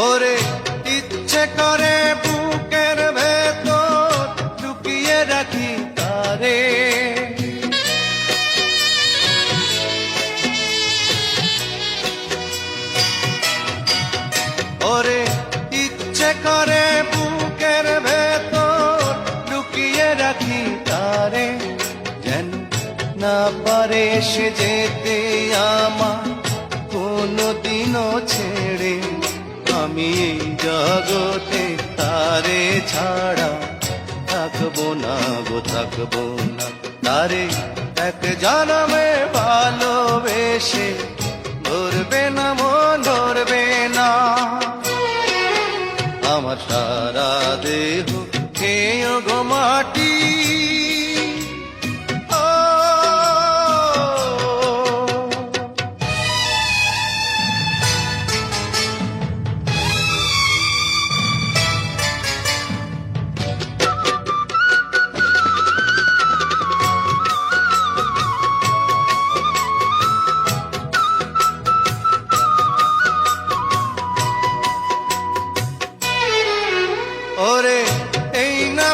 ওরে ইচ্ছে করে বুকের ভেতর লুকিয়ে রাখি তারে, ওরে ইচ্ছে করে বুকের ভেতর লুকিয়ে রাখি তারে, যেন না পারে সে যেতে আমার কোনদিনও ছেড়ে। আমি এই জগতে তারে ছাড়া থাকবো না গো, থাকবো না। তারে এক জনমে ভালোবেসে ধরবে না মন, ধরবে না। আমার সারা দেহ খেয়ে গো মাটি, ওরে এই না